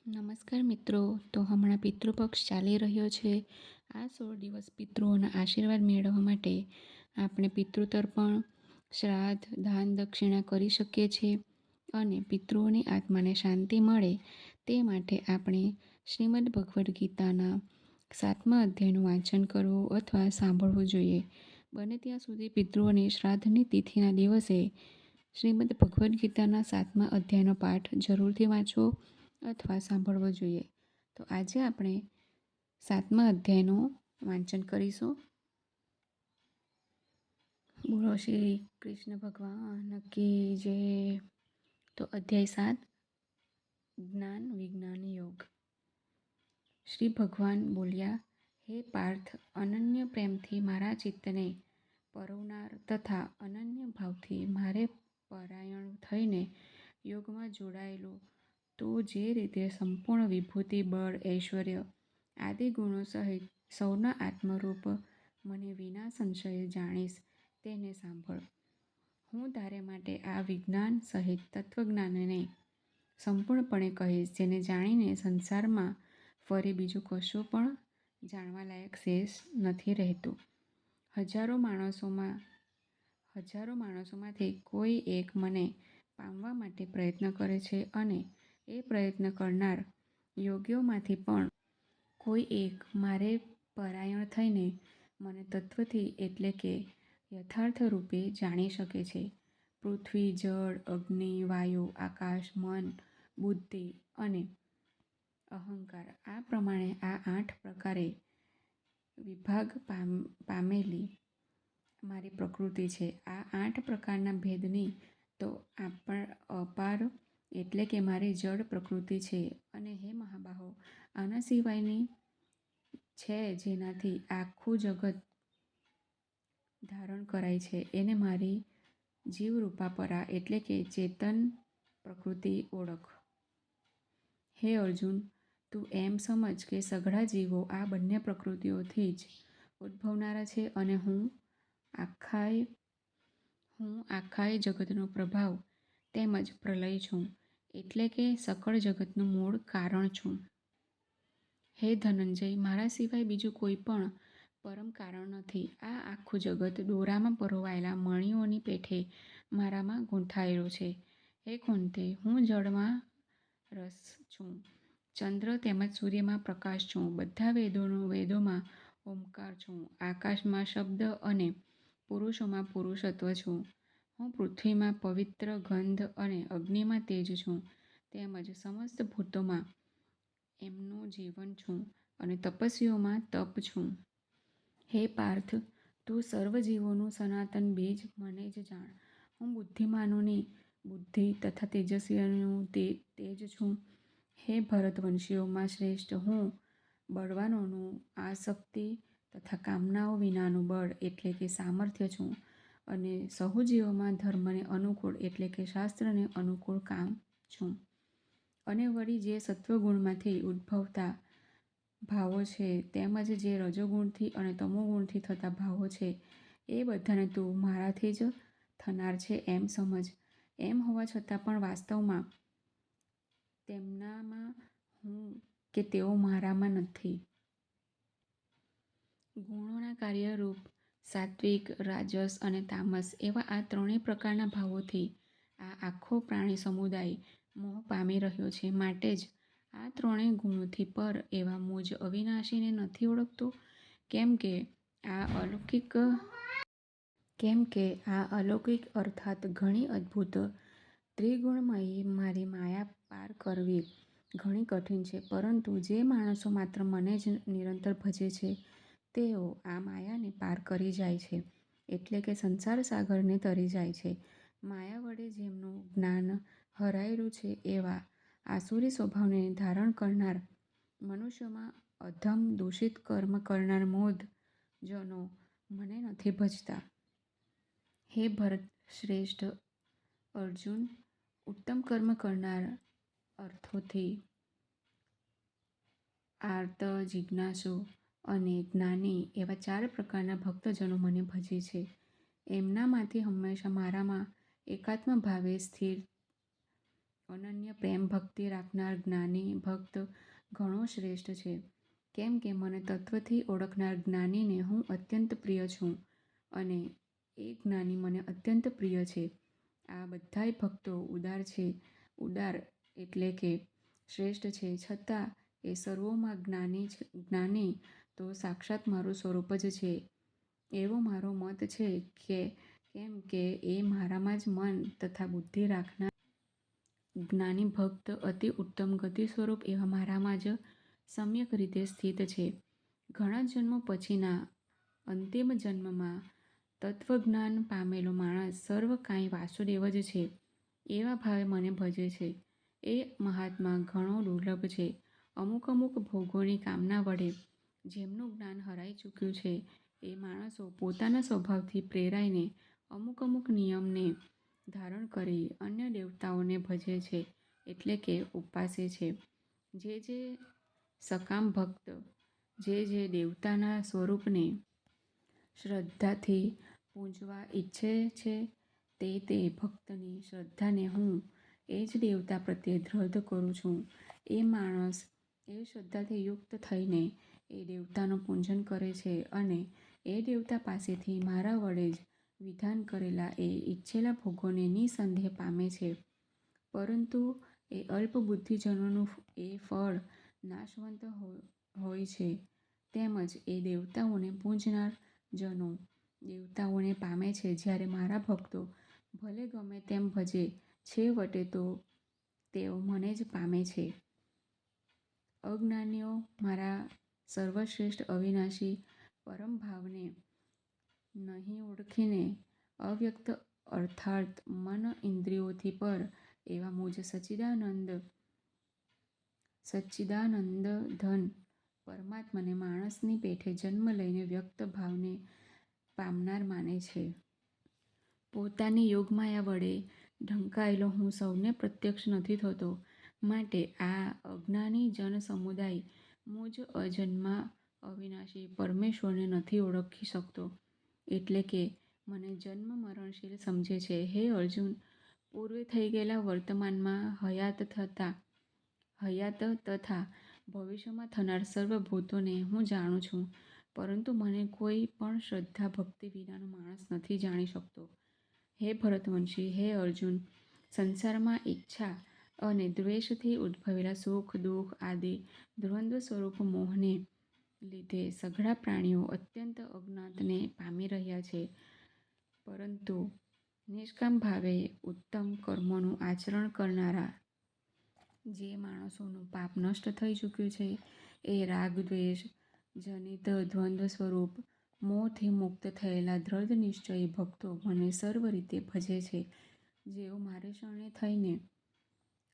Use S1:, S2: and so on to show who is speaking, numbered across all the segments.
S1: નમસ્કાર મિત્રો. તો હમણાં પિતૃપક્ષ ચાલી રહ્યો છે. આ 16 દિવસ પિતૃઓના આશીર્વાદ મેળવવા માટે આપણે પિતૃતર્પણ, શ્રાદ્ધ, દાન દક્ષિણા કરી શકીએ છીએ અને પિતૃઓની આત્માને શાંતિ મળે તે માટે આપણે શ્રીમદ્ ભગવદ્ ગીતાના 7મા અધ્યાયનું વાંચન કરવું અથવા સાંભળવું જોઈએ. બને ત્યાં સુધી પિતૃઓની શ્રાદ્ધની તિથિના દિવસે શ્રીમદ્ ભગવદ્ ગીતાના 7મા અધ્યાયનો પાઠ જરૂરથી વાંચવો અથવા સાંભળવો જોઈએ. તો આજે આપણે 7મા અધ્યાયનું વાંચન કરીશું. બોલો શ્રી કૃષ્ણ ભગવાન કી જય. તો અધ્યાય 7, જ્ઞાન વિજ્ઞાન યોગ. શ્રી ભગવાન બોલ્યા, હે પાર્થ, અનન્ય પ્રેમથી મારા ચિત્તને પરોવનાર તથા અનન્ય ભાવથી મારે પરાયણ થઈને યોગમાં જોડાયેલો તું જે રીતે સંપૂર્ણ વિભૂતિ, બળ, ઐશ્વર્ય આદિ ગુણો સહિત સૌના આત્મરૂપ મને વિના સંશયે જાણીશ તેને સાંભળ. હું તારે માટે આ વિજ્ઞાન સહિત તત્વજ્ઞાનને સંપૂર્ણપણે કહીશ, જેને જાણીને સંસારમાં ફરી બીજું કશું પણ જાણવા લાયક શેષ નથી રહેતું. હજારો માણસોમાંથી કોઈ એક મને પામવા માટે પ્રયત્ન કરે છે અને એ પ્રયત્ન કરનાર યોગીઓમાંથી પણ કોઈ એક મારે પરાયણ થઈને મને તત્વથી એટલે કે યથાર્થ રૂપે જાણી શકે છે. પૃથ્વી, જળ, અગ્નિ, વાયુ, આકાશ, મન, બુદ્ધિ અને અહંકાર આ પ્રમાણે આ 8 પ્રકારે વિભાગ પામેલી મારી પ્રકૃતિ છે. આ 8 પ્રકારના ભેદની તો અપાર એટલે કે મારી જડ પ્રકૃતિ છે. અને હે મહાબાહો, આના સિવાયની છે જેનાથી આખું જગત ધારણ કરાય છે એને મારી જીવરૂપાપરા એટલે કે ચેતન પ્રકૃતિ ઓળખ. હે અર્જુન, તું એમ સમજ કે સઘળા જીવો આ બંને પ્રકૃતિઓથી જ ઉદ્ભવનારા છે અને હું આખાય જગતનો પ્રભાવ તેમજ પ્રલય છું, એટલે કે સકળ જગતનું મૂળ કારણ છું. હે ધનંજય, મારા સિવાય બીજું કોઈ પણ પરમ કારણ નથી. આ આખું જગત દોરામાં પરોવાયેલા મણીઓની પેઠે મારામાં ગૂંથાયેલું છે. હે કુંતી, હું જળમાં રસ છું, ચંદ્ર તેમજ સૂર્યમાં પ્રકાશ છું, બધા વેદોમાં ઓમકાર છું, આકાશમાં શબ્દ અને પુરુષોમાં પુરુષત્વ છું. હું પૃથ્વીમાં પવિત્ર ગંધ અને અગ્નિમાં તેજ છું, તેમજ સમસ્ત ભૂતોમાં એમનું જીવન છું અને તપસ્વીઓમાં તપ છું. હે પાર્થ, તું સર્વ જીવોનું સનાતન બીજ મને જ જાણ. હું બુદ્ધિમાનોની બુદ્ધિ તથા તેજસ્વીઓનું તેજ છું. હે ભરતવંશીઓમાં શ્રેષ્ઠ, હું બળવાનોનું આસક્તિ તથા કામનાઓ વિનાનું બળ એટલે કે સામર્થ્ય છું અને સહુ જીવોમાં ધર્મને અનુકૂળ એટલે કે શાસ્ત્રને અનુકૂળ કામ છું. અને વળી જે સત્વગુણમાંથી ઉદ્ભવતા ભાવો છે તેમજ જે રજોગુણથી અને તમોગુણથી થતા ભાવો છે એ બધાને તું મારાથી જ થનાર છે એમ સમજ. એમ હોવા છતાં પણ વાસ્તવમાં તેમનામાં હું કે તેઓ મારામાં નથી. ગુણોના કાર્યરૂપ સાત્વિક, રાજસ અને તામસ એવા આ ત્રણેય પ્રકારના ભાવોથી આ આખો પ્રાણી સમુદાય મોહ પામી રહ્યો છે. માટે જ આ ત્રણેય ગુણોથી પર એવા મુજ અવિનાશીને નથી ઓળખતો. કેમ કે આ અલૌકિક અર્થાત ઘણી અદ્ભુત ત્રિગુણમયી મારી માયા પાર કરવી ઘણી કઠિન છે. પરંતુ જે માણસો માત્ર મને જ નિરંતર ભજે છે તેઓ આ માયાને પાર કરી જાય છે, એટલે કે સંસાર સાગરને તરી જાય છે. માયા વડે જેમનું જ્ઞાન હરાયેલું છે એવા આસુરી સ્વભાવને ધારણ કરનાર મનુષ્યોમાં અધમ દૂષિત કર્મ કરનાર મૂઢ જનો મને નથી ભજતા. હે ભરત શ્રેષ્ઠ, અર્જુન ઉત્તમ કર્મ કરનાર, અર્થોથી આર્ત, જિજ્ઞાસુ અને જ્ઞાની એવા 4 પ્રકારના ભક્તજનો મને ભજે છે. એમનામાંથી હંમેશા મારામાં એકાત્મ ભાવે સ્થિર અનન્ય પ્રેમ ભક્તિ રાખનાર જ્ઞાની ભક્ત ઘણો શ્રેષ્ઠ છે. કેમ કે મને તત્વથી ઓળખનાર જ્ઞાનીને હું અત્યંત પ્રિય છું અને એ જ્ઞાની મને અત્યંત પ્રિય છે. આ બધાય ભક્તો ઉદાર છે. ઉદાર એટલે કે શ્રેષ્ઠ છે, છતાં એ સર્વોમાં જ્ઞાની તો સાક્ષાત મારું સ્વરૂપ જ છે એવો મારો મત છે. કેમ કે એ મારામાં જ મન તથા બુદ્ધિ રાખનાર જ્ઞાની ભક્ત અતિ ઉત્તમ ગતિ સ્વરૂપ એવા મારામાં જ સમ્યક રીતે સ્થિત છે. ઘણા જન્મો પછીના અંતિમ જન્મમાં તત્વજ્ઞાન પામેલો માણસ સર્વ કાંઈ વાસુદેવ જ છે એવા ભાવે મને ભજે છે. એ મહાત્મા ઘણો દુર્લભ છે. અમુક ભોગોની કામના વડે જેમનું જ્ઞાન હરાઈ ચૂક્યું છે એ માણસો પોતાના સ્વભાવથી પ્રેરાઈને અમુક નિયમને ધારણ કરી અન્ય દેવતાઓને ભજે છે, એટલે કે ઉપાસે છે. જે સકામ ભક્ત જે દેવતાના સ્વરૂપને શ્રદ્ધાથી પૂજવા ઈચ્છે છે તે ભક્તની શ્રદ્ધાને હું એ જ દેવતા પ્રત્યે દ્રઢ કરું છું. એ માણસ એ શ્રદ્ધાથી યુક્ત થઈને એ દેવતાનું પૂજન કરે છે અને એ દેવતા પાસેથી મારા વડે જ વિધાન કરેલા એ ઈચ્છેલા ભોગોને નિસંદેહ પામે છે. પરંતુ એ અલ્પ બુદ્ધિજનોનું એ ફળ નાશવંત હોય છે. તેમજ એ દેવતાઓને પૂજનાર જનો દેવતાઓને પામે છે, જ્યારે મારા ભક્તો ભલે ગમે તેમ ભજે છેવટે તો તેઓ મને જ પામે છે. અજ્ઞાનીઓ મારા સર્વશ્રેષ્ઠ અવિનાશી પરમ ભાવને નહીં ઓળખીને અવ્યક્ત અર્થાત મન ઇન્દ્રિયોથી પર એવા મુજ સચ્ચિદાનંદ ઘન પરમાત્માને માણસની પેઠે જન્મ લઈને વ્યક્ત ભાવને પામનાર માને છે. પોતાની યોગમાયા વડે ઢંકાયેલો હું સૌને પ્રત્યક્ષ નથી થતો, માટે આ અજ્ઞાની જન સમુદાય મુજ અજન્મા અવિનાશી પરમેશ્વરને નથી ઓળખી શકતો, એટલે કે મને જન્મ મરણશીલ સમજે છે. હે અર્જુન, પૂર્વે થઈ ગયેલા વર્તમાનમાં હયાત તથા ભવિષ્યમાં થનાર સર્વ ભૂતોને હું જાણું છું, પરંતુ મને કોઈ પણ શ્રદ્ધા ભક્તિ વિનાનો માણસ નથી જાણી શકતો. હે ભરતવંશી, હે અર્જુન, સંસારમાં ઈચ્છા અને દ્વેષથી ઉદ્ભવેલા સુખ દુઃખ આદિ દ્વંદ્વ સ્વરૂપ મોહને લીધે સઘળા પ્રાણીઓ અત્યંત અજ્ઞાનને પામી રહ્યા છે. પરંતુ નિષ્કામ ભાવે ઉત્તમ કર્મોનું આચરણ કરનારા જે માણસોનું પાપ નષ્ટ થઈ ચૂક્યું છે, એ રાગ દ્વેષ જનિત દ્વંદ્વ સ્વરૂપ મોહથી મુક્ત થયેલા દ્રઢ નિશ્ચયી ભક્તો મને સર્વ રીતે ભજે છે. જેઓ મારે શરણે થઈને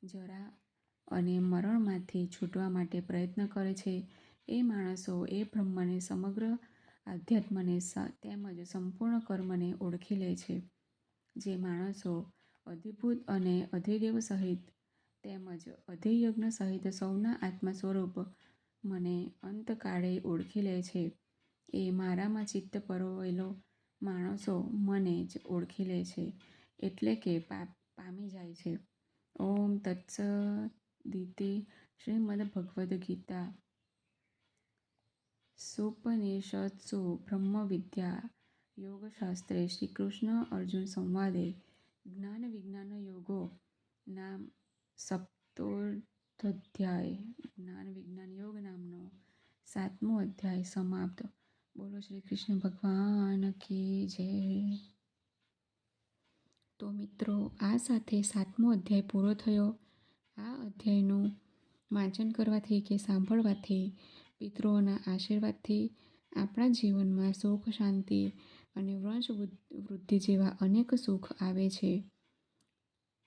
S1: જરા અને મરણમાંથી છૂટવા માટે પ્રયત્ન કરે છે, એ માણસો એ બ્રહ્મને સમગ્ર આધ્યાત્મને તેમજ સંપૂર્ણ કર્મને ઓળખી લે છે. જે માણસો અધિભૂત અને અધિદેવ સહિત તેમજ અધિયજ્ઞ સહિત સૌના આત્મા સ્વરૂપ મને અંતકાળે ઓળખી લે છે, એ મારામાં ચિત્ત પરોવેલો માણસો મને જ ઓળખી લે છે, એટલે કે પામી જાય છે. ઓમ તત્સદિતિ. શ્રીમદ્ ભગવદ્ ગીતા સુપનિષત્સુ બ્રહ્મવિદ્યા યોગશાસ્ત્રે શ્રીકૃષ્ણ અર્જુન સંવાદે જ્ઞાન વિજ્ઞાન યોગો નામ સપ્તોર્ધોધ્યાય. જ્ઞાન વિજ્ઞાન યોગ નામનો 7મો અધ્યાય સમાપ્ત. બોલો શ્રી કૃષ્ણ ભગવાન કી જય. તો મિત્રો, આ સાથે 7મો અધ્યાય પૂરો થયો. આ અધ્યાયનું વાંચન કરવાથી કે સાંભળવાથી પિતૃઓના આશીર્વાદથી આપણા જીવનમાં સુખ શાંતિ અને વંશ વૃદ્ધિ જેવા અનેક સુખ આવે છે.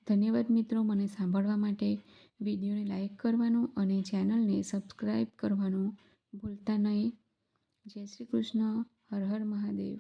S1: ધન્યવાદ મિત્રો, મને સાંભળવા માટે. વિડીયોને લાઈક કરવાનું અને ચેનલને સબસ્ક્રાઈબ કરવાનું ભૂલતા નહીં. જય શ્રી કૃષ્ણ. હર હર મહાદેવ.